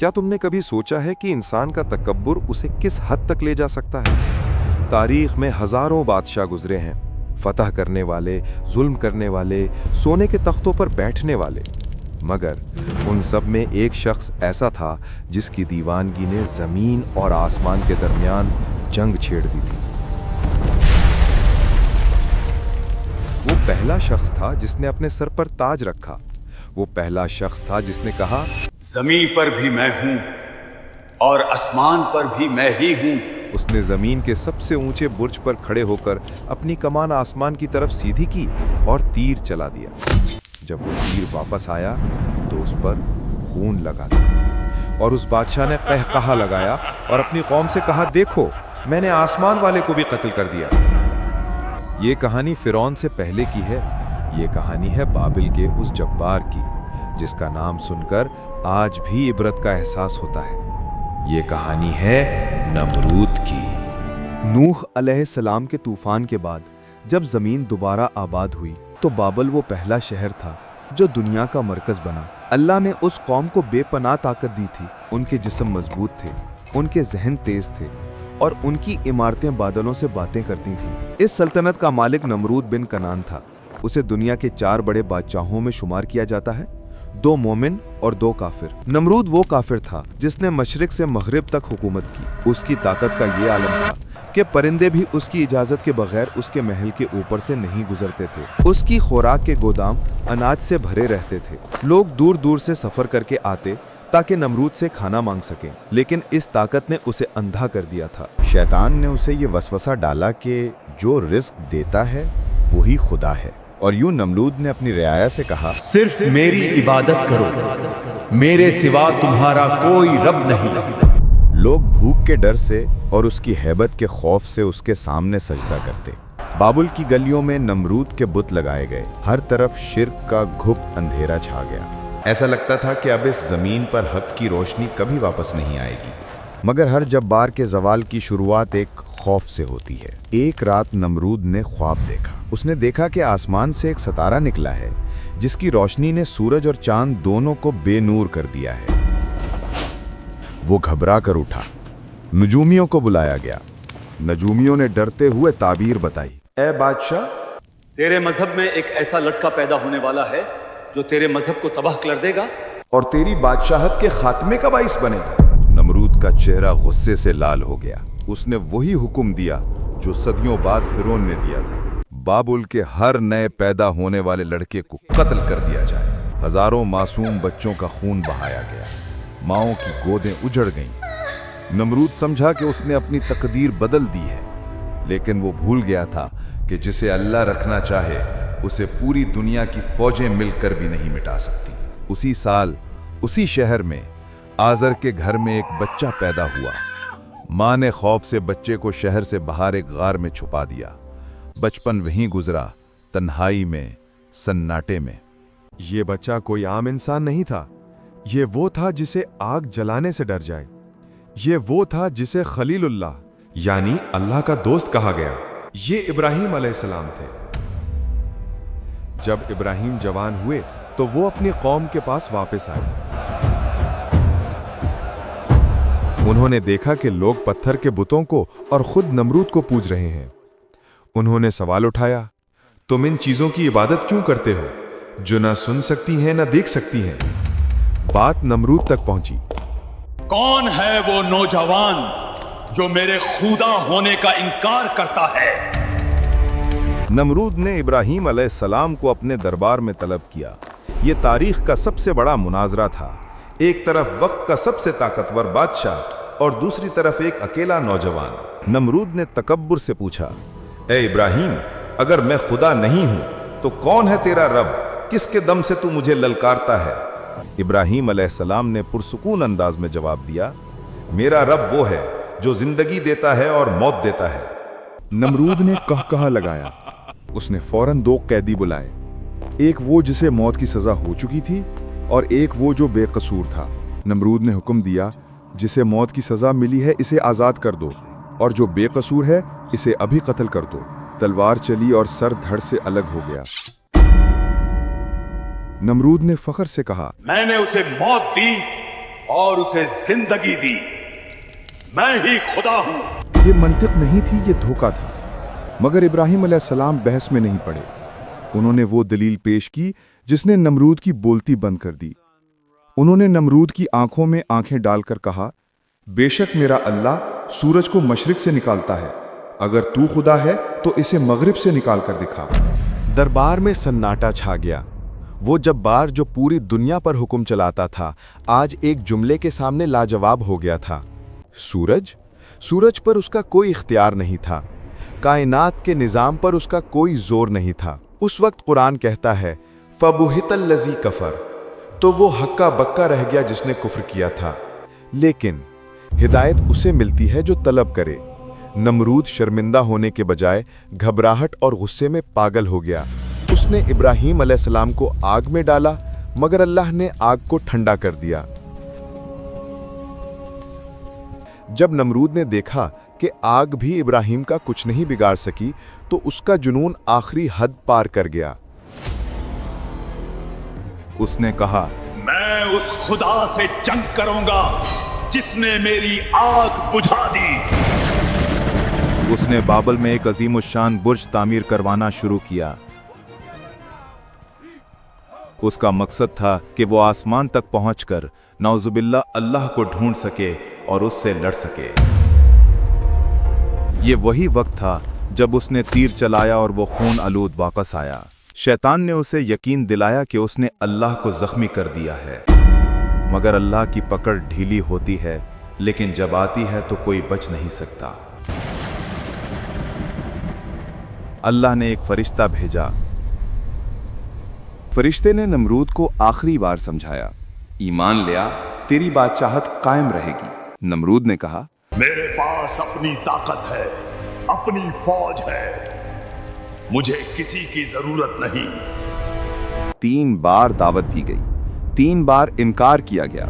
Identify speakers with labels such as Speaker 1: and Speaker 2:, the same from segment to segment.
Speaker 1: क्या तुमने कभी सोचा है कि इंसान का तकब्बुर उसे किस हद तक ले जा सकता है? तारीख में हजारों बादशाह गुजरे हैं, फतह करने वाले, जुल्म करने वाले, सोने के तख्तों पर बैठने वाले, मगर उन सब में एक शख्स ऐसा था जिसकी दीवानगी ने जमीन और आसमान के दरमियान जंग छेड़ दी थी। वो पहला शख्स था जिसने अपने सर पर ताज रखा। वो पहला शख्स था जिसने कहा,
Speaker 2: जमीन पर भी मैं हूं और आसमान पर भी मैं ही हूं।
Speaker 1: उसने जमीन के सबसे ऊंचे बुर्ज पर खड़े होकर अपनी कमान आसमान की तरफ सीधी की और तीर चला दिया। जब वो तीर वापस आया तो उस पर खून लगा था और उस बादशाह ने कहकहा लगाया और अपनी कौम से कहा, देखो मैंने आसमान वाले को भी कत्ल कर दिया। ये कहानी फिरौन से पहले की है। ये कहानी है बाबिल के उस जब्बार की जिसका नाम सुनकर आज भी इबरत का एहसास होता है। ये कहानी है नमरूद की।
Speaker 3: नूह अलैहिस्सलाम के तूफान के बाद जब जमीन दोबारा आबाद हुई तो बाबल वो पहला शहर था जो दुनिया का मरकज बना। अल्लाह ने उस कौम को बेपनाह ताकत दी थी। उनके जिस्म मजबूत थे, उनके जहन तेज थे और उनकी इमारतें बादलों से बातें करती थीं। इस सल्तनत का मालिक नमरूद बिन कनान था। उसे दुनिया के 4 बड़े बादशाहों में शुमार किया जाता है, 2 मोमिन और 2 काफिर। नमरूद वो काफिर था जिसने मशरिक से मगरिब तक हुकूमत की। उसकी ताकत का ये आलम था कि परिंदे भी उसकी इजाजत के बगैर उसके महल के ऊपर से नहीं गुजरते थे। उसकी खुराक के गोदाम अनाज से भरे रहते थे। लोग दूर दूर से सफर करके आते ताकि नमरूद से खाना मांग सकें, लेकिन इस ताकत ने उसे अंधा कर दिया था।
Speaker 4: शैतान ने उसे ये वसवसा डाला कि जो रिस्क देता है वही खुदा है, और यूं नमरूद ने अपनी रियाया से कहा,
Speaker 2: सिर्फ मेरी इबादत करो, मेरे सिवा तुम्हारा कोई रब नहीं।
Speaker 4: लोग भूख के डर से और उसकी हैबत के खौफ से उसके सामने सजदा करते। बाबुल की गलियों में नमरूद के बुत लगाए गए। हर तरफ शिर्क का घुप अंधेरा छा गया। ऐसा लगता था कि अब इस जमीन पर हक की रोशनी कभी वापस नहीं आएगी। मगर हर जब्बार के जवाल की शुरुआत एक खौफ से होती है। एक रात नमरूद ने ख्वाब देखा। उसने देखा कि आसमान से एक सितारा निकला है जिसकी रोशनी ने सूरज और चांद दोनों को बेनूर कर दिया है। वो घबरा कर उठा। नजूमियों को बुलाया गया। नजूमियों ने डरते हुए ताबीर बताई,
Speaker 5: ए बादशाह,
Speaker 2: तेरे मजहब में एक ऐसा लड़का पैदा होने वाला है जो तेरे मजहब को तबाह कर देगा
Speaker 5: और तेरी बादशाहत के खात्मे का बाइस बनेगा।
Speaker 1: नमरूद का चेहरा गुस्से से लाल हो गया। उसने वही हुक्म दिया जो सदियों बाद फिरौन ने दिया था। बाबुल के हर नए पैदा होने वाले लड़के को कत्ल कर दिया जाए। हजारों मासूम बच्चों का खून बहाया गया। माओं की गोदें उजड़ गईं। नमरूद समझा कि उसने अपनी तकदीर बदल दी है, लेकिन वो भूल गया था कि जिसे अल्लाह रखना चाहे उसे पूरी दुनिया की फौजें मिलकर भी नहीं मिटा सकती। उसी साल उसी शहर में आजर के घर में एक बच्चा पैदा हुआ। माँ ने खौफ से बच्चे को शहर से बाहर एक गार में छुपा दिया। बचपन वहीं गुजरा, तन्हाई में, सन्नाटे में।
Speaker 5: ये बच्चा कोई आम इंसान नहीं था। ये वो था जिसे आग जलाने से डर जाए। ये वो था जिसे खलीलुल्लाह यानी अल्लाह का दोस्त कहा गया। ये इब्राहिम अलैहिस्सलाम थे। जब इब्राहिम जवान हुए तो वो अपनी कौम के पास वापस आए। उन्होंने देखा कि लोग पत्थर के बुतों को और खुद नमरूद को पूज रहे हैं। उन्होंने सवाल उठाया, तुम इन चीजों की इबादत क्यों करते हो जो ना सुन सकती हैं ना देख सकती हैं? बात नमरूद तक पहुंची।
Speaker 2: कौन है वो नौजवान जो मेरे खुदा होने का इनकार करता है?
Speaker 1: नमरूद ने इब्राहिम अलैहिस्सलाम को अपने दरबार में तलब किया। ये तारीख का सबसे बड़ा मुनाजरा था। एक तरफ वक्त का सबसे ताकतवर बादशाह और दूसरी तरफ एक अकेला नौजवान। नमरूद ने तकब्बुर से पूछा, ए इब्राहिम, अगर मैं खुदा नहीं हूं तो कौन है तेरा रब? किसके दम से तू मुझे ललकारता है? इब्राहिम अलैहिस्सलाम ने पुरसुकून अंदाज में जवाब दिया, मेरा रब वो है जो जिंदगी देता है और मौत देता है।
Speaker 3: नमरूद ने कहकहा लगाया। उसने फौरन 2 कैदी बुलाए, एक वो जिसे मौत की सजा हो चुकी थी और एक वो जो बेकसूर था। नमरूद ने हुक्म दिया, जिसे मौत की सजा मिली है इसे आजाद कर दो और जो बेकसूर है इसे अभी कत्ल कर दो। तलवार चली और सर धड़ से अलग हो गया। नमरूद ने फख्र से कहा,
Speaker 2: मैंने उसे मौत दी और उसे जिंदगी दी। मैं ही खुदा हूं।
Speaker 3: ये मंतिक नहीं थी, ये धोखा था। मगर इब्राहिम अलैहिस्सलाम बहस में नहीं पड़े। उन्होंने वो दलील पेश की जिसने नमरूद की बोलती बंद कर दी। उन्होंने नमरूद की आंखों में आंखें डालकर कहा, बेशक मेरा अल्लाह सूरज को मशरिक से निकालता है, अगर तू खुदा है तो इसे मगरिब से निकाल कर दिखा।
Speaker 4: दरबार में सन्नाटा छा गया। वो जब्बार जो पूरी दुनिया पर हुक्म चलाता था, आज एक जुमले के सामने लाजवाब हो गया था। सूरज पर उसका कोई इख्तियार नहीं था। कायनात के निज़ाम पर उसका कोई जोर नहीं था। उस वक्त कुरान कहता है, फबुहितल लज़ी कफ़र, तो वो हक्का बक्का रह गया जिसने कुफ्र किया था। लेकिन हिदायत उसे मिलती है जो तलब करे। नमरूद शर्मिंदा होने के बजाय घबराहट और गुस्से में पागल हो गया। उसने इब्राहीम अलैहिस्सलाम को आग में डाला, मगर अल्लाह ने आग को ठंडा कर दिया। जब नमरूद ने देखा कि आग भी इब्राहीम का कुछ नहीं बिगाड़ सकी, तो उसका जुनून आखिरी हद पार कर गया।
Speaker 3: उसने कहा,
Speaker 2: मैं उस खुदा से जंग करूंगा जिसने मेरी आग बुझा दी।
Speaker 3: उसने बाबल में एक अजीमुशान बुर्ज तामीर करवाना शुरू किया। उसका मकसद था कि वो आसमान तक पहुंचकर नौजुबिल्ला अल्लाह को ढूंढ सके और उससे लड़ सके। ये वही वक्त था जब उसने तीर चलाया और वो खून आलूद वापस आया। शैतान ने उसे यकीन दिलाया कि उसने अल्लाह को जख्मी कर दिया है, मगर अल्लाह की पकड़ ढीली होती है, लेकिन जब आती है तो कोई बच नहीं सकता। अल्लाह ने एक फरिश्ता भेजा। फरिश्ते ने नमरूद को आखिरी बार समझाया, ईमान ले आ, तेरी बादशाहत कायम रहेगी। नमरूद ने कहा,
Speaker 2: मेरे पास अपनी ताकत है, अपनी फौज है, मुझे किसी की जरूरत नहीं।
Speaker 3: 3 बार दावत दी गई, 3 बार इनकार किया गया।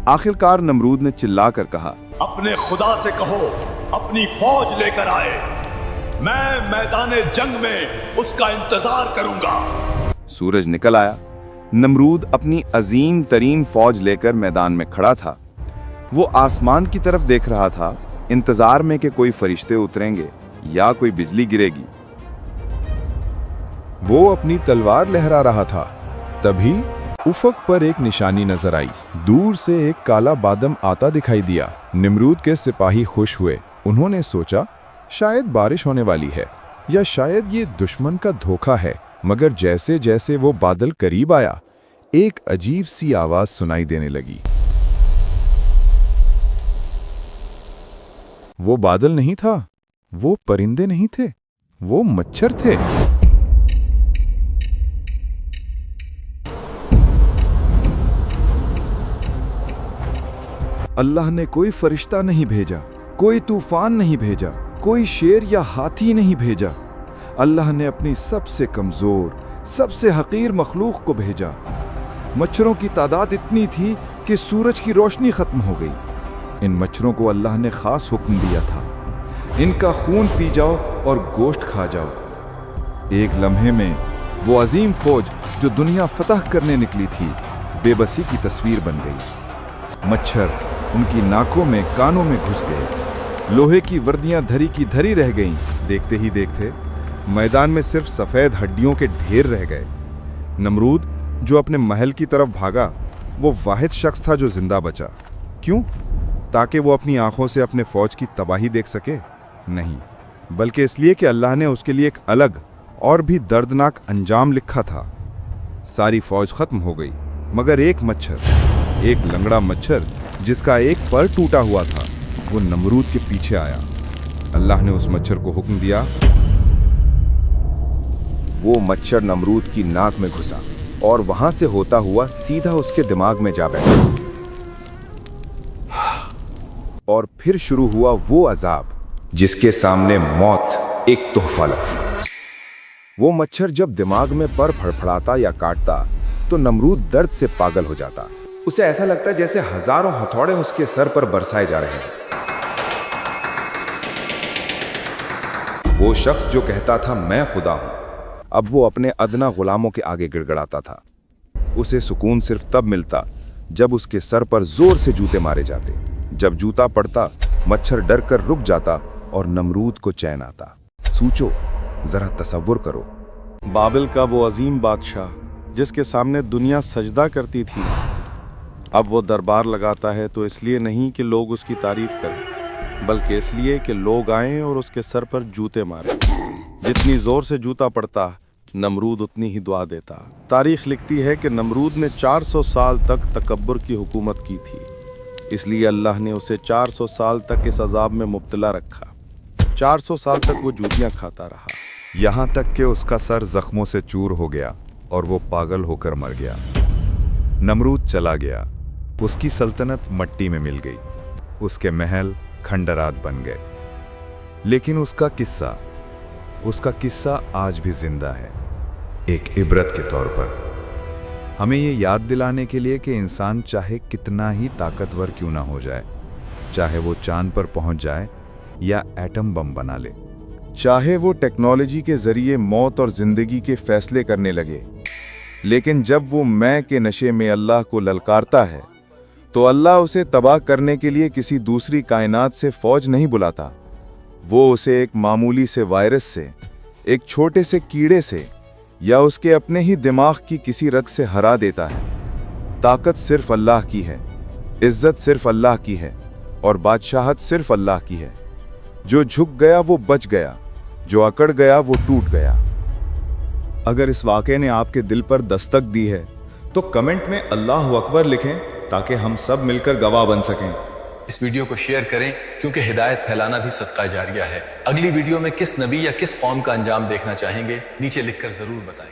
Speaker 3: आखिरकार नमरूद ने चिल्लाकर कहा,
Speaker 2: अपने खुदा से कहो अपनी फौज लेकर आए, मैं मैदाने जंग में उसका इंतजार करूंगा।
Speaker 3: सूरज निकल आया। नमरूद अपनी अजीम तरीन फौज लेकर मैदान में खड़ा था। वो आसमान की तरफ देख रहा था, इंतजार में कि कोई फरिश्ते उतरेंगे या कोई बिजली गिरेगी।
Speaker 5: वो अपनी तलवार लहरा रहा था। तभी उफक पर एक निशानी नजर आई। दूर से एक काला बादम आता दिखाई दिया। नमरूद के सिपाही खुश हुए। उन्होंने सोचा, शायद बारिश होने वाली है या शायद ये दुश्मन का धोखा है। मगर जैसे जैसे वो बादल करीब आया, एक अजीब सी आवाज सुनाई देने लगी। वो बादल नहीं था, वो परिंदे नहीं थे, वो मच्छर थे।
Speaker 3: अल्लाह ने कोई फरिश्ता नहीं भेजा, कोई तूफान नहीं भेजा, कोई शेर या हाथी नहीं भेजा। अल्लाह ने अपनी सबसे कमजोर, सबसे हकीर मखलूक को भेजा। मच्छरों की तादाद इतनी थी कि सूरज की रोशनी खत्म हो गई। इन मच्छरों को अल्लाह ने खास हुक्म दिया था, इनका खून पी जाओ और गोश्त खा जाओ। एक लम्हे में वो अजीम फौज जो दुनिया फतह करने निकली थी, बेबसी की तस्वीर बन गई। मच्छर उनकी नाकों में, कानों में घुस गए। लोहे की वर्दियां धरी की धरी रह गईं। देखते ही देखते मैदान में सिर्फ सफ़ेद हड्डियों के ढेर रह गए। नमरूद जो अपने महल की तरफ भागा, वो वाहिद शख्स था जो जिंदा बचा। क्यों? ताकि वो अपनी आंखों से अपने फौज की तबाही देख सके? नहीं, बल्कि इसलिए कि अल्लाह ने उसके लिए एक अलग और भी दर्दनाक अंजाम लिखा था। सारी फौज खत्म हो गई, मगर एक मच्छर, एक लंगड़ा मच्छर जिसका एक पर टूटा हुआ था, वो नमरूद के पीछे आया। अल्लाह ने उस मच्छर को हुक्म दिया।
Speaker 4: वो मच्छर नमरूद की नाक में घुसा और वहां से होता हुआ सीधा उसके दिमाग में जा बैठा। और फिर शुरू हुआ वो अजाब जिसके सामने मौत एक तोहफा लगती। वो मच्छर जब दिमाग में पर फड़फड़ाता या काटता तो नमरूद दर्द से पागल हो जाता। उसे ऐसा लगता जैसे हजारों हथौड़े उसके सर पर बरसाए जा रहे हैं। वो शख्स जो कहता था मैं खुदा हूं, अब वो अपने अदना गुलामों के आगे गिड़गड़ाता था। उसे सुकून सिर्फ तब मिलता
Speaker 1: जब उसके सर पर जोर से जूते मारे जाते। जब जूता पड़ता, मच्छर डर कर रुक जाता और नमरूद को चैन आता। सोचो, जरा तसव्वुर करो।
Speaker 6: बाबिल का वो अजीम बादशाह जिसके सामने दुनिया सजदा करती थी, अब वो दरबार लगाता है तो इसलिए नहीं कि लोग उसकी तारीफ करें, बल्कि इसलिए कि लोग आएं और उसके सर पर जूते मारें। जितनी जोर से जूता पड़ता, नमरूद उतनी ही दुआ देता। तारीख लिखती है कि नमरूद ने 400 साल तक तकब्बुर की हुकूमत की थी, इसलिए अल्लाह ने उसे 400 साल तक इस अजाब में मुब्तला रखा। 400 साल तक वो जूतियां खाता रहा,
Speaker 1: यहाँ तक कि उसका सर जख्मों से चूर हो गया और वो पागल होकर मर गया। नमरूद चला गया, उसकी सल्तनत मट्टी में मिल गई, उसके महल खंडरात बन गए। लेकिन उसका किस्सा आज भी जिंदा है, एक इबरत के तौर पर, हमें ये याद दिलाने के लिए कि इंसान चाहे कितना ही ताकतवर क्यों ना हो जाए, चाहे वो चांद पर पहुंच जाए या एटम बम बना ले, चाहे वो टेक्नोलॉजी के जरिए मौत और जिंदगी के फैसले करने लगे, लेकिन जब वो मैं के नशे में अल्लाह को ललकारता है तो अल्लाह उसे तबाह करने के लिए किसी दूसरी कायनात से फौज नहीं बुलाता। वो उसे एक मामूली से वायरस से, एक छोटे से कीड़े से या उसके अपने ही दिमाग की किसी रग से हरा देता है। ताकत सिर्फ अल्लाह की है, इज्जत सिर्फ अल्लाह की है और बादशाहत सिर्फ अल्लाह की है। जो झुक गया वो बच गया, जो अकड़ गया वो टूट गया।
Speaker 3: अगर इस वाक़े ने आपके दिल पर दस्तक दी है तो कमेंट में अल्लाह अकबर लिखें ताकि हम सब मिलकर गवाह बन सकें।
Speaker 7: इस वीडियो को शेयर करें क्योंकि हिदायत फैलाना भी सदका जारिया है। अगली वीडियो में किस नबी या किस कौम का अंजाम देखना चाहेंगे नीचे लिखकर जरूर बताएं।